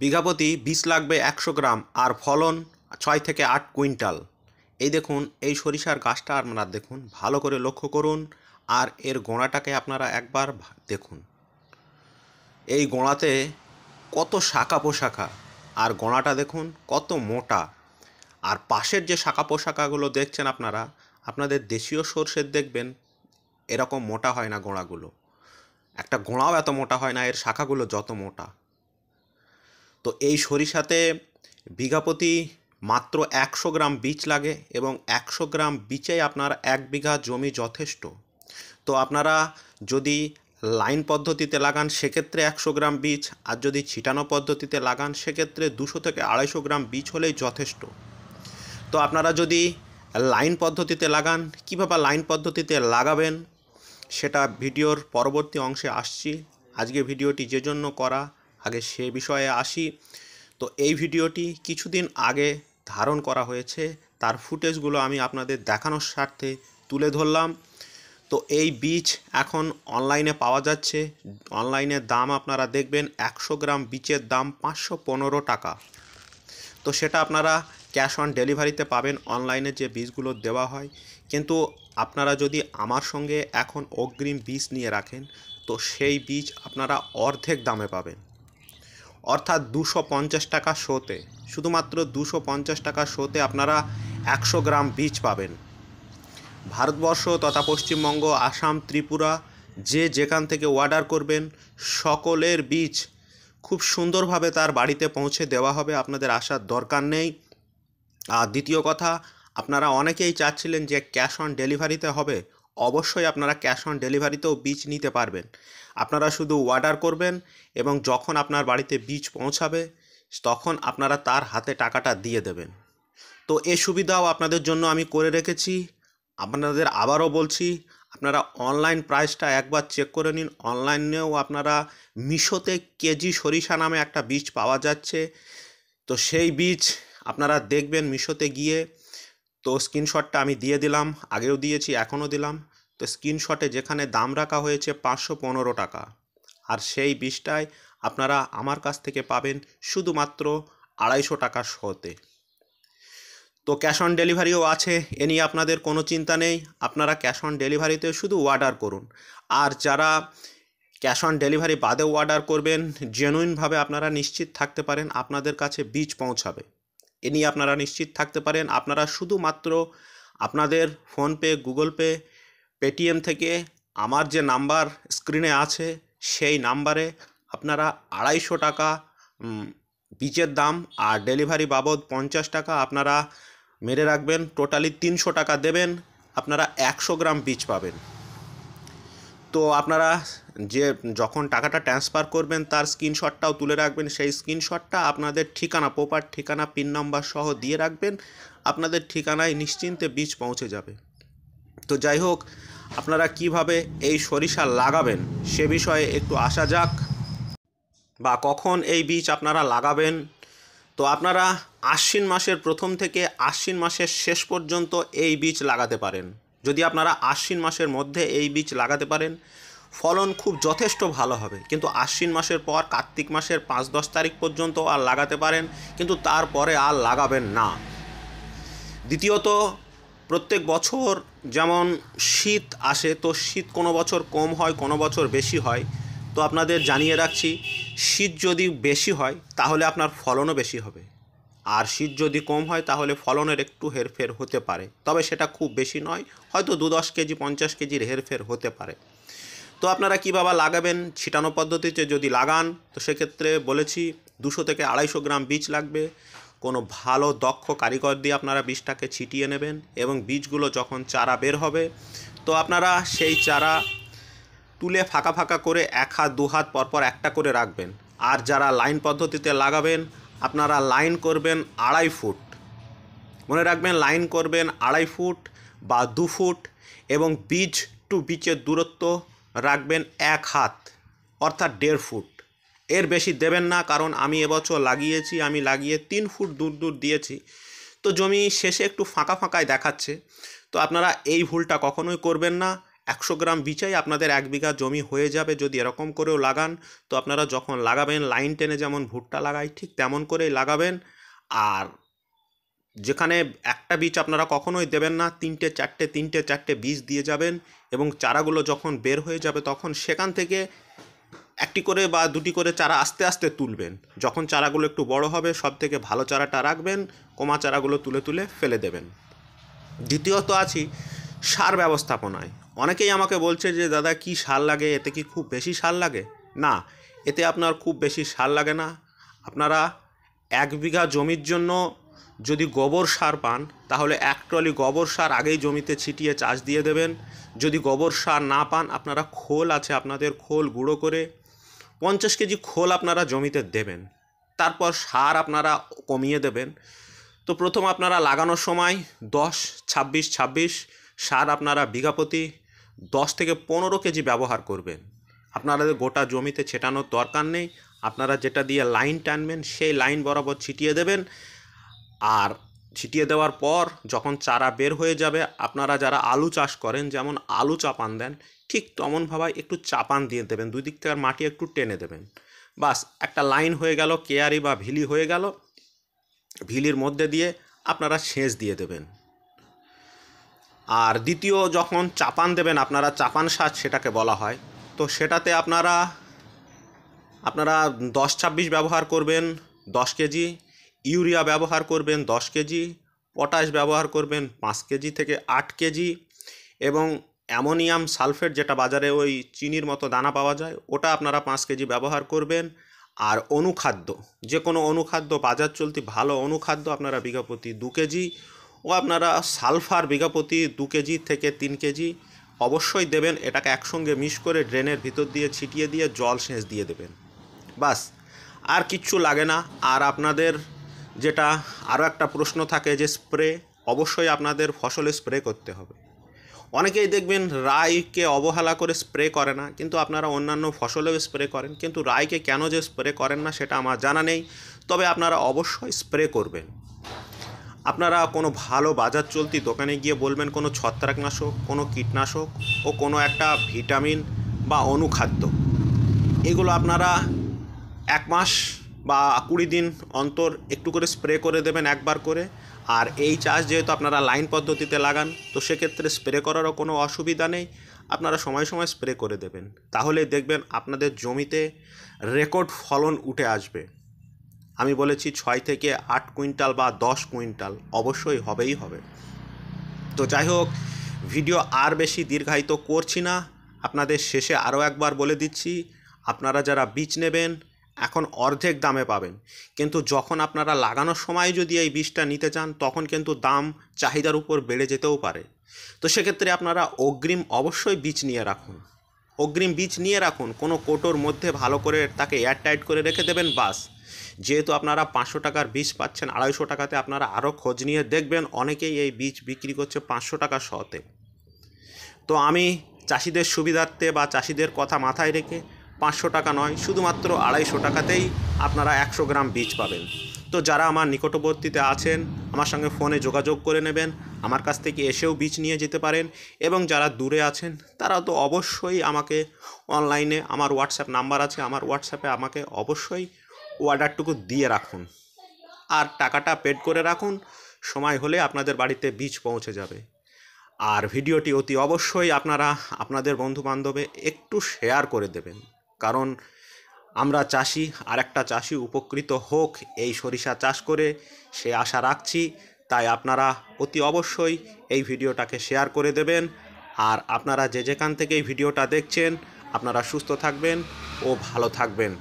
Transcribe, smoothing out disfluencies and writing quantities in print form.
বিঘাপতি বীজ লাগবে 100 গ্রাম আর ফলন 6 থেকে 8 কুইন্টাল। এই দেখুন, এই সরিষার গাছটা আপনারা দেখুন, ভালো করে লক্ষ্য করুন আর এর গোড়াটাকে আপনারা একবার দেখুন। এই গোড়াতে কত শাখা পোশাখা, আর গোড়াটা দেখুন কত মোটা। আর পাশের যে শাখা পোশাখাগুলো দেখছেন আপনারা, আপনাদের দেশীয় সরষের দেখবেন এরকম মোটা হয় না গোড়াগুলো। একটা গোড়াও এত মোটা হয় না, এর শাখাগুলো যত মোটা। তো এই সরিষাতে বিঘাপতি মাত্র 100 গ্রাম বীজ লাগে এবং 100 গ্রাম বীজেই আপনার 1 বিঘা জমি যথেষ্ট। তো আপনারা যদি লাইন পদ্ধতিতে লাগান সেক্ষেত্রে 100 গ্রাম বীজ, আর যদি ছিটানো পদ্ধতিতে লাগান সেক্ষেত্রে 200 থেকে 250 গ্রাম বীজ হলেই যথেষ্ট। তো আপনারা যদি লাইন পদ্ধতিতে লাগান, কীভাবে লাইন পদ্ধতিতে লাগাবেন সেটা ভিডিওর পরবর্তী অংশে আসছি। আজকে ভিডিওটি যে জন্য করা, আগে সে বিষয়ে আসি। তো এই ভিডিওটি কিছুদিন আগে ধারণ করা হয়েছে, তার ফুটেজগুলো আমি আপনাদের দেখানোর স্বার্থে তুলে ধরলাম। তো এই বীজ এখন অনলাইনে পাওয়া যাচ্ছে। অনলাইনের দাম আপনারা দেখবেন 100 গ্রাম বীজের দাম 515 টাকা। তো সেটা আপনারা ক্যাশ অন ডেলিভারিতে পাবেন, অনলাইনে যে বীজগুলো দেওয়া হয়। কিন্তু আপনারা যদি আমার সঙ্গে এখন অগ্রিম বীজ নিয়ে রাখেন তো সেই বীজ আপনারা অর্ধেক দামে পাবেন, অর্থাৎ 250 টাকা শোতে, শুধুমাত্র 250 টাকা শোতে আপনারা 100 গ্রাম বীজ পাবেন। ভারতবর্ষ তথা পশ্চিমবঙ্গ, আসাম, ত্রিপুরা, যে যেখান থেকে অর্ডার করবেন সকলের বীজ খুব সুন্দরভাবে তার বাড়িতে পৌঁছে দেওয়া হবে, আপনাদের আসার দরকার নেই। আর দ্বিতীয় কথা, আপনারা অনেকেই চাচ্ছিলেন যে ক্যাশ অন ডেলিভারিতে হবে। অবশ্যই আপনারা ক্যাশ অন ডেলিভারিতেও বীজ নিতে পারবেন। আপনারা শুধু অর্ডার করবেন এবং যখন আপনার বাড়িতে বীজ পৌঁছাবে তখন আপনারা তার হাতে টাকাটা দিয়ে দেবেন। তো এই সুবিধাও আপনাদের জন্য আমি করে রেখেছি। আপনাদের আবারও বলছি, আপনারা অনলাইন প্রাইসটা একবার চেক করে নিন। অনলাইনেও আপনারা মিশোতে কেজি সরিষা নামে একটা বীজ পাওয়া যাচ্ছে। তো সেই বীজ আপনারা দেখবেন মিশোতে গিয়ে। তো স্ক্রিনশটটা আমি দিয়ে দিলাম, আগেও দিয়েছি এখনও দিলাম। তো স্ক্রিনশটে যেখানে দাম রাখা হয়েছে 515 টাকা, আর সেই বীজটাই আপনারা আমার কাছ থেকে পাবেন শুধুমাত্র 250 টাকা শোতে। তো ক্যাশ অন ডেলিভারিও আছে, এ নিয়ে আপনাদের কোনো চিন্তা নেই। আপনারা ক্যাশ অন ডেলিভারিতে শুধু অর্ডার করুন। আর যারা ক্যাশ অন ডেলিভারি বাদেও অর্ডার করবেন, জেনুইনভাবে আপনারা নিশ্চিত থাকতে পারেন আপনাদের কাছে বীজ পৌঁছাবে, এ নিয়ে আপনারা নিশ্চিত থাকতে পারেন। আপনারা শুধুমাত্র আপনাদের ফোনপে, গুগল পে, পেটিএম থেকে আমার যে নাম্বার স্ক্রিনে আছে সেই নাম্বারে আপনারা 250 টাকা বীজের দাম আর ডেলিভারি বাবদ 50 টাকা আপনারা মেরে রাখবেন। টোটালি 300 টাকা দেবেন, আপনারা 100 গ্রাম বীজ পাবেন। তো আপনারা যে যখন টাকাটা ট্রান্সফার করবেন তার স্ক্রিনশটটাও তুলে রাখবেন। সেই স্ক্রিনশটটা আপনাদের ঠিকানা, প্রপার ঠিকানা, পিন নাম্বার সহ দিয়ে রাখবেন। আপনাদের ঠিকানায় নিশ্চিন্তে বীজ পৌঁছে যাবে। তো যাই হোক, আপনারা কিভাবে এই সরিষা লাগাবেন সে বিষয়ে একটু আসা যাক, বা কখন এই বীজ আপনারা লাগাবেন। তো আপনারা আশ্বিন মাসের প্রথম থেকে আশ্বিন মাসের শেষ পর্যন্ত এই বীজ লাগাতে পারেন। যদি আপনারা আশ্বিন মাসের মধ্যে এই বীজ লাগাতে পারেন ফলন খুব যথেষ্ট ভালো হবে। কিন্তু আশ্বিন মাসের পর কার্তিক মাসের 5-10 তারিখ পর্যন্ত আর লাগাতে পারেন, কিন্তু তারপরে আর লাগাবেন না। দ্বিতীয়ত, প্রত্যেক বছর যেমন শীত আসে, তো শীত কোনো বছর কম হয়, কোনো বছর বেশি হয়। তো আপনাদের জানিয়ে রাখছি, শীত যদি বেশি হয় তাহলে আপনার ফলনও বেশি হবে, আর শীত যদি কম হয় তাহলে ফলনের একটু হেরফের হতে পারে, তবে সেটা খুব বেশি নয়, হয়তো 2-10 কেজি 50 কেজির হেরফের হতে পারে। তো আপনারা কীভাবে লাগাবেন, ছিটানো পদ্ধতিতে যদি লাগান তো সেক্ষেত্রে বলেছি 200 থেকে 250 গ্রাম বীজ লাগবে। কোনো ভালো দক্ষ কারিগর দিয়ে আপনারা বীজটাকে ছিটিয়ে নেবেন এবং বীজগুলো যখন চারা বের হবে তো আপনারা সেই চারা তুলে ফাঁকা ফাঁকা করে 1 হাত 2 হাত পরপর একটা করে রাখবেন। আর যারা লাইন পদ্ধতিতে লাগাবেন আপনারা লাইন করবেন 2.5 ফুট, মনে রাখবেন লাইন করবেন 2.5 ফুট বা 2 ফুট, এবং বীজ টু বীজের দূরত্ব রাখবেন 1 হাত, অর্থাৎ 1.5 ফুট। এর বেশি দেবেন না, কারণ আমি এবছর লাগিয়েছি, আমি লাগিয়ে 3 ফুট দূর দূর দিয়েছি। তো জমি শেষে একটু ফাঁকা ফাঁকায় দেখাচ্ছে। তো আপনারা এই ভুলটা কখনোই করবেন না। 100 গ্রাম বীজেই আপনাদের 1 বিঘা জমি হয়ে যাবে যদি এরকম করেও লাগান। তো আপনারা যখন লাগাবেন লাইন টেনে যেমন ভুট্টা লাগাই ঠিক তেমন করেই লাগাবেন। আর যেখানে একটা বীজ আপনারা কখনোই দেবেন না, 3টে 4টে বীজ দিয়ে যাবেন এবং চারাগুলো যখন বের হয়ে যাবে তখন সেখান থেকে একটি করে বা দুটি করে চারা আস্তে আস্তে তুলবেন। যখন চারাগুলো একটু বড় হবে সব থেকে ভালো চারাটা রাখবেন, কমা চারাগুলো তুলে তুলে ফেলে দেবেন। দ্বিতীয়ত আছি সার ব্যবস্থাপনায়। অনেকেই আমাকে বলছে যে দাদা কি সার লাগে, এতে কি খুব বেশি সার লাগে? না, এতে আপনার খুব বেশি সার লাগে না। আপনারা 1 বিঘা জমির জন্য যদি গোবর সার পান তাহলে 1 ট্রলি গোবর সার আগেই জমিতে ছিটিয়ে চাষ দিয়ে দেবেন। যদি গোবর সার না পান আপনারা খোল আছে আপনাদের, খোল গুঁড়ো করে 50 কেজি খোল আপনারা জমিতে দেবেন। তারপর সার আপনারা কমিয়ে দেবেন। তো প্রথম আপনারা লাগানোর সময় 10-26-26 সার আপনারা বিঘা প্রতি 10 থেকে 15 কেজি ব্যবহার করবেন। আপনাদের গোটা জমিতে ছেটানোর দরকার নেই, আপনারা যেটা দিয়ে লাইন টানবেন সেই লাইন বরাবর ছিটিয়ে দেবেন। আর ছিটিয়ে দেওয়ার পর যখন চারা বের হয়ে যাবে আপনারা যারা আলু চাষ করেন যেমন আলু চাপান দেন ঠিক তেমনভাবে একটু চাপান দিয়ে দেবেন, দুই দিক থেকে মাটি একটু টেনে দেবেন। বাস একটা লাইন হয়ে গেল, কেয়ারি বা ভিলি হয়ে গেল। ভিলির মধ্যে দিয়ে আপনারা সেচ দিয়ে দেবেন। আর দ্বিতীয় যখন চাপান দেবেন আপনারা, চাপান সার সেটাকে বলা হয়, তো সেটাতে আপনারা 10-26 ব্যবহার করবেন 10 কেজি, ইউরিয়া ব্যবহার করবেন 10 কেজি, পটাশ ব্যবহার করবেন 5 কেজি থেকে 8 কেজি এবং অ্যামোনিয়াম সালফেট যেটা বাজারে ওই চিনির মতো দানা পাওয়া যায় ওটা আপনারা 5 কেজি ব্যবহার করবেন। আর অনুখাদ্য, যে কোনো অনুখাদ্য বাজার চলতি ভালো অনুখাদ্য আপনারা বিঘা প্রতি 2 কেজি ও আপনারা সালফার বিঘা প্রতি 2 কেজি থেকে 3 কেজি অবশ্যই দেবেন। এটাকে একসঙ্গে মিক্স করে ড্রেনের ভিতর দিয়ে ছিটিয়ে দিয়ে জল সেচ দিয়ে দেবেন। বাস, আর কিচ্ছু লাগে না। আর আপনাদের যেটা আরও একটা প্রশ্ন থাকে যে স্প্রে, অবশ্যই আপনাদের ফসলে স্প্রে করতে হবে। অনেকেই দেখবেন রাইকে অবহেলা করে স্প্রে করে না, কিন্তু আপনারা অন্যান্য ফসলেও স্প্রে করেন, কিন্তু রাইকে কেন যে স্প্রে করেন না সেটা আমার জানা নেই। তবে আপনারা অবশ্যই স্প্রে করবেন। আপনারা কোনো ভালো বাজার চলতি দোকানে গিয়ে বলবেন কোনো ছত্রাকনাশক, কোনো কীটনাশক ও কোনো একটা ভিটামিন বা অনুখাদ্য, এগুলো আপনারা 1 মাস বা 20 দিন অন্তর একটু করে স্প্রে করে দেবেন একবার করে। আর এই চাষ যেহেতু আপনারা লাইন পদ্ধতিতে লাগান তো সেক্ষেত্রে স্প্রে করারও কোনো অসুবিধা নেই, আপনারা সময় সময় স্প্রে করে দেবেন। তাহলে দেখবেন আপনাদের জমিতে রেকর্ড ফলন উঠে আসবে। আমি বলেছি 6 থেকে 8 কুইন্টাল বা 10 কুইন্টাল অবশ্যই হবেই হবে। তো যাই হোক, ভিডিও আর বেশি দীর্ঘায়িত করছি না, আপনাদের শেষে আরও একবার বলে দিচ্ছি, আপনারা যারা বীজ নেবেন এখন অর্ধেক দামে পাবেন, কিন্তু যখন আপনারা লাগানোর সময় যদি এই বীজটা নিতে চান তখন কিন্তু দাম চাহিদার উপর বেড়ে যেতেও পারে। তো সেক্ষেত্রে আপনারা অগ্রিম অবশ্যই বীজ নিয়ে রাখুন, অগ্রিম বীজ নিয়ে রাখুন, কোনো কোটোর মধ্যে ভালো করে তাকে এয়ারটাইট করে রেখে দেবেন। বাস, যেহেতু আপনারা 500 টাকার বীজ পাচ্ছেন 250 টাকাতে, আপনারা আরও খোঁজ নিয়ে দেখবেন অনেকেই এই বীজ বিক্রি করছে 500 টাকা শতে। তো আমি চাষিদের সুবিধার্থে বা চাষিদের কথা মাথায় রেখে 500 টাকা নয়, শুধুমাত্র 250 টাকাতেই আপনারা 100 গ্রাম বীজ পাবেন। তো যারা আমার নিকটবর্তীতে আছেন আমার সঙ্গে ফোনে যোগাযোগ করে নেবেন, আমার কাছ থেকে এসেও বীজ নিয়ে যেতে পারেন। এবং যারা দূরে আছেন তারা তো অবশ্যই আমাকে অনলাইনে, আমার হোয়াটসঅ্যাপ নাম্বার আছে, আমার হোয়াটসঅ্যাপে আমাকে অবশ্যই অর্ডারটুকু দিয়ে রাখুন আর টাকাটা পেড করে রাখুন, সময় হলে আপনাদের বাড়িতে বীজ পৌঁছে যাবে। আর ভিডিওটি অতি অবশ্যই আপনারা আপনাদের বন্ধুবান্ধবে একটু শেয়ার করে দেবেন, কারণ আমরা চাষি, আর একটা চাষি উপকৃত হোক এই সরিষা চাষ করে সে আশা রাখছি। তাই আপনারা অতি অবশ্যই এই ভিডিওটাকে শেয়ার করে দেবেন। আর আপনারা যে যেখান থেকে এই ভিডিওটা দেখছেন আপনারা সুস্থ থাকবেন ও ভালো থাকবেন।